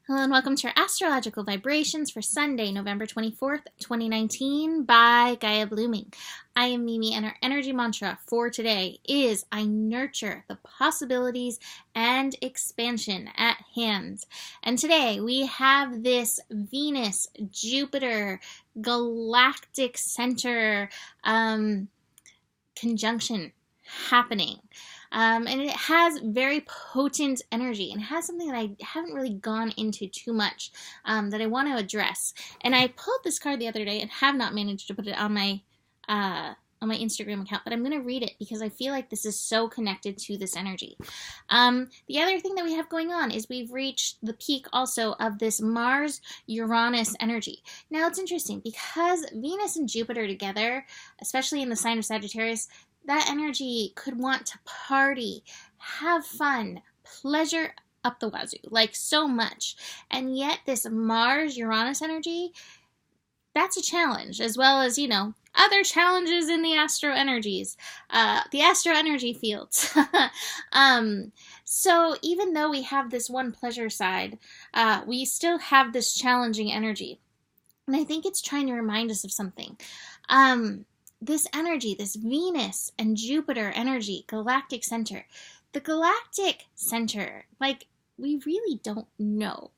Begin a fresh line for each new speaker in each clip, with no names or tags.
Hello and welcome to your astrological vibrations for Sunday, November 24th, 2019 by Gaia Blooming. I am Mimi and our energy mantra for today is I nurture the possibilities and expansion at hand. And today we have this Venus, Jupiter, Galactic center conjunction happening. And it has very potent energy and has something that I haven't really gone into too much that I want to address. And I pulled this card the other day and have not managed to put it on my Instagram account, but I'm going to read it because I feel like this is so connected to this energy. The other thing that we have going on is we've reached the peak also of this Mars-Uranus energy. Now it's interesting because Venus and Jupiter together, especially in the sign of Sagittarius, that energy could want to party, have fun, pleasure up the wazoo, like so much. And yet this Mars-Uranus energy, that's a challenge, as well as, other challenges in the astro energies, the astro energy fields. So even though we have this one pleasure side, we still have this challenging energy. And I think it's trying to remind us of something. This energy, this Venus and Jupiter energy, galactic center. The galactic center, we really don't know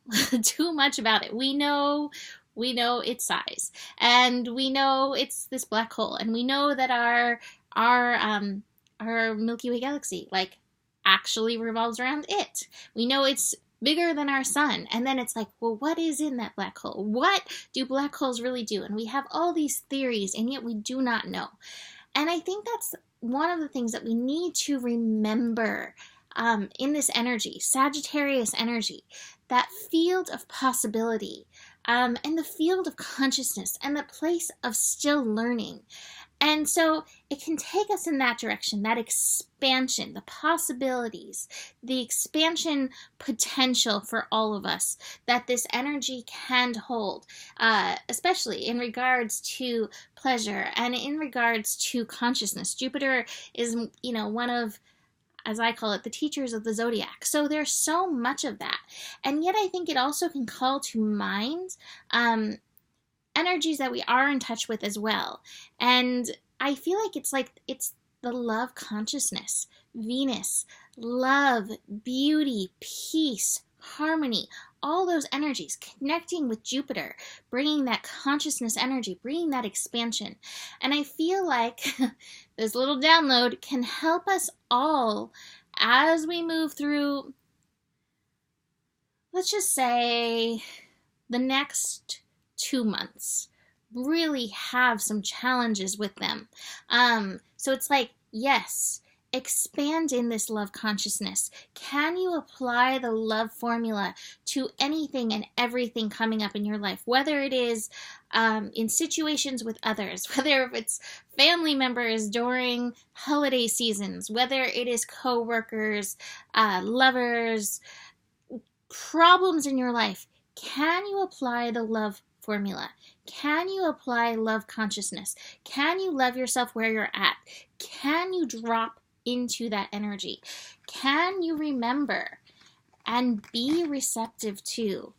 too much about it. We know its size, and we know it's this black hole, and we know that our Milky Way galaxy, actually revolves around it. We know it's bigger than our sun. And then it's like, well, what is in that black hole? What do black holes really do? And we have all these theories, and yet we do not know. And I think that's one of the things that we need to remember in this energy, Sagittarius energy, that field of possibility, and the field of consciousness, and the place of still learning. And so it can take us in that direction, that expansion, the possibilities, the expansion potential for all of us that this energy can hold, especially in regards to pleasure and in regards to consciousness. Jupiter is, one of, as I call it, the teachers of the zodiac. So there's so much of that. And yet I think it also can call to mind energies that we are in touch with as well. And I feel like it's the love consciousness, Venus, love, beauty, peace, harmony, all those energies connecting with Jupiter, bringing that consciousness energy, bringing that expansion. And I feel like this little download can help us all as we move through, let's just say, the next 2 months, really have some challenges with them. So it's like, yes, expand in this love consciousness. Can you apply the love formula to anything and everything coming up in your life? Whether it is in situations with others, whether it's family members during holiday seasons, whether it is co-workers, lovers, problems in your life. Can you apply the love formula? Can you apply love consciousness? Can you love yourself where you're at? Can you drop into that energy? Can you remember and be receptive to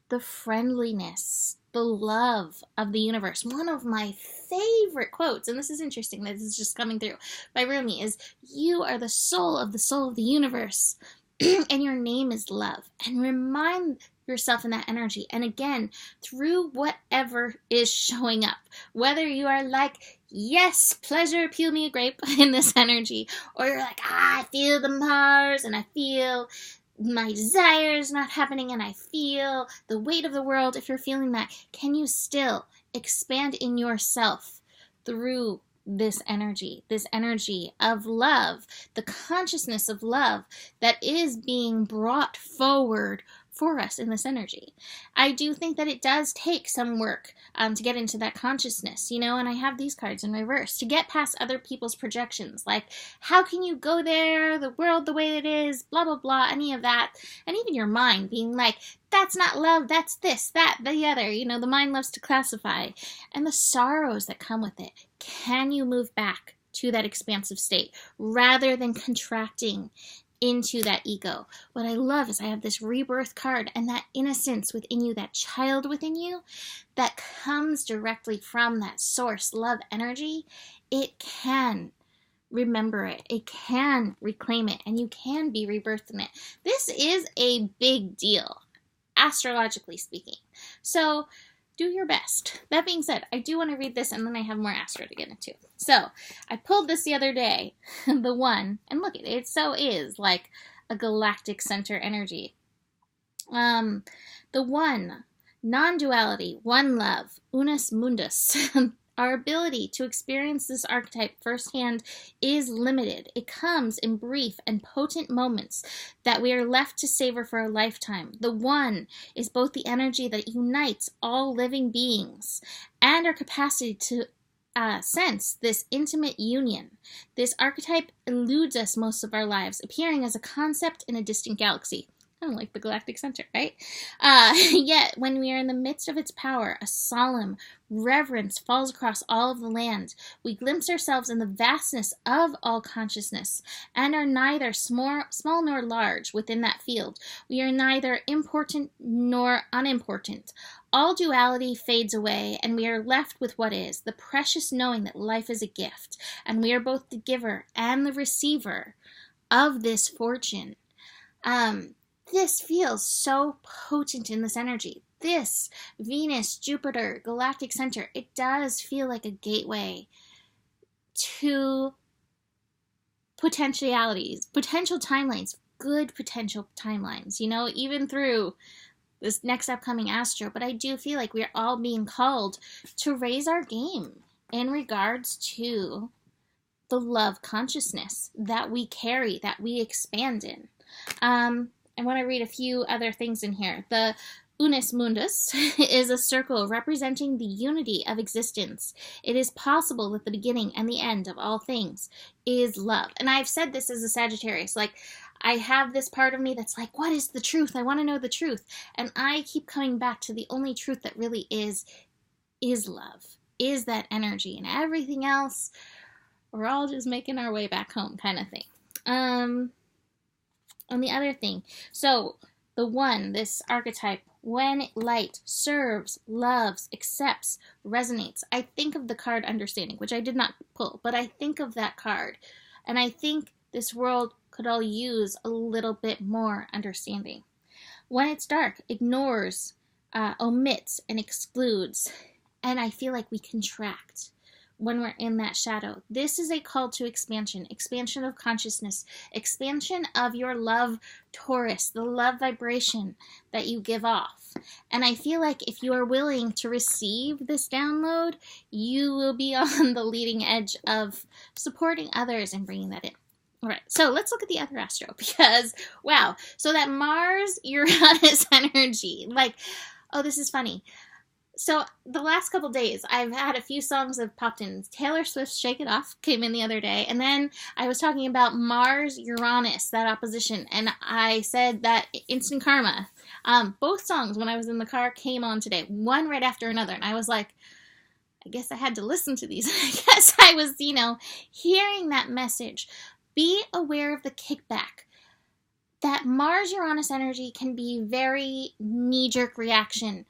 the friendliness, the love of the universe? One of my favorite quotes, and this is interesting that this is just coming through by Rumi, is you are the soul of the universe, and your name is love. And remind yourself in that energy. And again, through whatever is showing up, whether you are like, yes, pleasure, peel me a grape in this energy, or you're like, I feel the Mars and I feel my desires not happening and I feel the weight of the world. If you're feeling that, can you still expand in yourself through this energy of love, the consciousness of love that is being brought forward for us in this energy? I do think that it does take some work to get into that consciousness, and I have these cards in reverse, to get past other people's projections, like, how can you go there, the world the way it is, blah, blah, blah, any of that, and even your mind being like, that's not love, that's this, that, the other, the mind loves to classify, and the sorrows that come with it. Can you move back to that expansive state rather than contracting into that ego. What I love is I have this rebirth card, and that innocence within you, that child within you, that comes directly from that source love energy. It can remember it. It can reclaim it, and you can be rebirthed in it. This is a big deal, astrologically speaking. So do your best. That being said, I do want to read this, and then I have more astro to get into. So I pulled this the other day, the one, and look, it so is like a galactic center energy. The one, non-duality, one love, unus mundus. Our ability to experience this archetype firsthand is limited. It comes in brief and potent moments that we are left to savor for a lifetime. The one is both the energy that unites all living beings and our capacity to sense this intimate union. This archetype eludes us most of our lives, appearing as a concept in a distant galaxy. Kind of like the galactic center, right? Yet, when we are in the midst of its power, a solemn reverence falls across all of the land. We glimpse ourselves in the vastness of all consciousness, and are neither small nor large within that field. We are neither important nor unimportant. All duality fades away, and we are left with what is, the precious knowing that life is a gift, and we are both the giver and the receiver of this fortune. This feels so potent in this energy. This Venus, Jupiter, galactic center, it does feel like a gateway to potentialities, potential timelines, good potential timelines, even through this next upcoming astro. But I do feel like we're all being called to raise our game in regards to the love consciousness that we carry, that we expand in. I want to read a few other things in here. The unus mundus is a circle representing the unity of existence. It is possible that the beginning and the end of all things is love. And I've said this as a Sagittarius, like I have this part of me that's like, what is the truth? I want to know the truth. And I keep coming back to the only truth that really is love, is that energy, and everything else, we're all just making our way back home kind of thing. On the other thing, so the one, this archetype, when light, serves, loves, accepts, resonates. I think of the card understanding, which I did not pull, but I think of that card. And I think this world could all use a little bit more understanding. When it's dark, ignores, omits, and excludes. And I feel like we contract when we're in that shadow. This is a call to expansion of consciousness, expansion of your love Taurus, the love vibration that you give off. And I feel like if you are willing to receive this download, you will be on the leading edge of supporting others and bringing that in. All right, so let's look at the other astro, because, wow. So that Mars-Uranus energy, like, oh, this is funny. So the last couple days, I've had a few songs that have popped in. Taylor Swift's Shake It Off came in the other day. And then I was talking about Mars-Uranus, that opposition. And I said that Instant Karma. Both songs, when I was in the car, came on today. One right after another. And I was like, I guess I had to listen to these. I guess I was, hearing that message. Be aware of the kickback. That Mars-Uranus energy can be very knee-jerk reaction.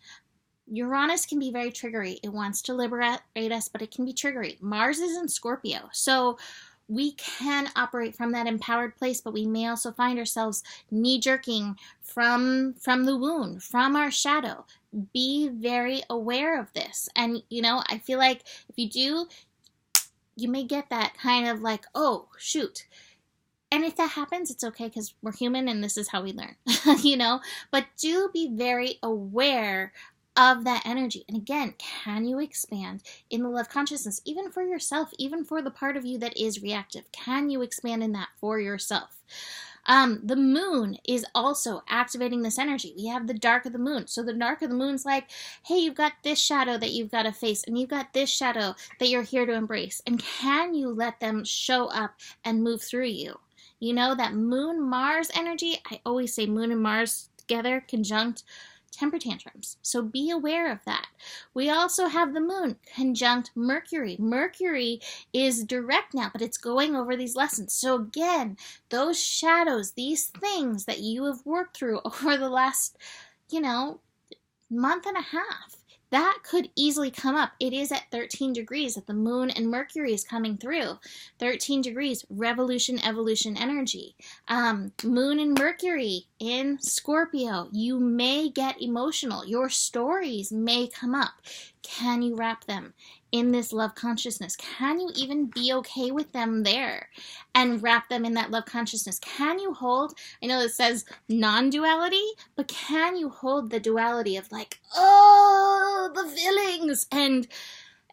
Uranus can be very triggery. It wants to liberate us, but it can be triggery. Mars is in Scorpio, so we can operate from that empowered place, but we may also find ourselves knee-jerking from the wound, from our shadow. Be very aware of this. And, I feel like if you do, you may get that kind of like, oh, shoot. And if that happens, it's okay, because we're human and this is how we learn, But do be very aware of that energy. And again, can you expand in the love consciousness, even for yourself, even for the part of you that is reactive? Can you expand in that for yourself? The moon is also activating this energy. We have the dark of the moon. So the dark of the moon's like, hey, you've got this shadow that you've got to face, and you've got this shadow that you're here to embrace. And can you let them show up and move through you? That Moon-Mars energy, I always say Moon and Mars together, conjunct, temper tantrums. So be aware of that. We also have the moon conjunct Mercury. Mercury is direct now, but it's going over these lessons. So again, those shadows, these things that you have worked through over the last, month and a half, that could easily come up. It is at 13 degrees that the moon and Mercury is coming through. 13 degrees, revolution, evolution energy. Moon and Mercury in Scorpio. You may get emotional. Your stories may come up. Can you wrap them in this love consciousness? Can you even be okay with them there and wrap them in that love consciousness? Can you hold, I know it says non-duality, but can you hold the duality of like, oh, the feelings and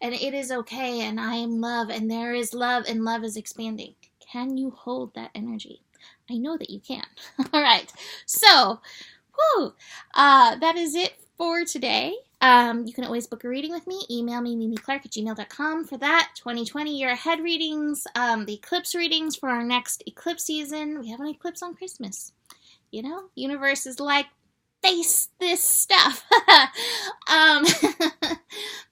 it is okay and I am love and there is love and love is expanding. Can you hold that energy? I know that you can. All right. So, that is it for today. You can always book a reading with me. Email me, mimiclark@gmail.com for that. 2020 year ahead readings, the eclipse readings for our next eclipse season. We have an eclipse on Christmas. Universe is like, face this stuff.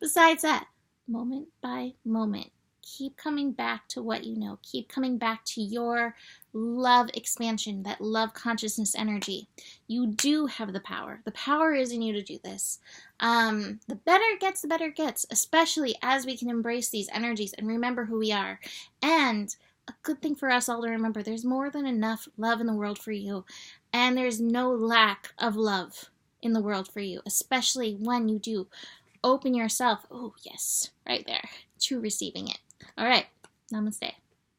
Besides that, moment by moment, keep coming back to what you know. Keep coming back to your love expansion, that love consciousness energy. You do have the power. The power is in you to do this. The better it gets, the better it gets, especially as we can embrace these energies and remember who we are. And a good thing for us all to remember, there's more than enough love in the world for you. And there's no lack of love in the world for you, especially when you do open yourself, oh yes, right there, to receiving it. All right, namaste.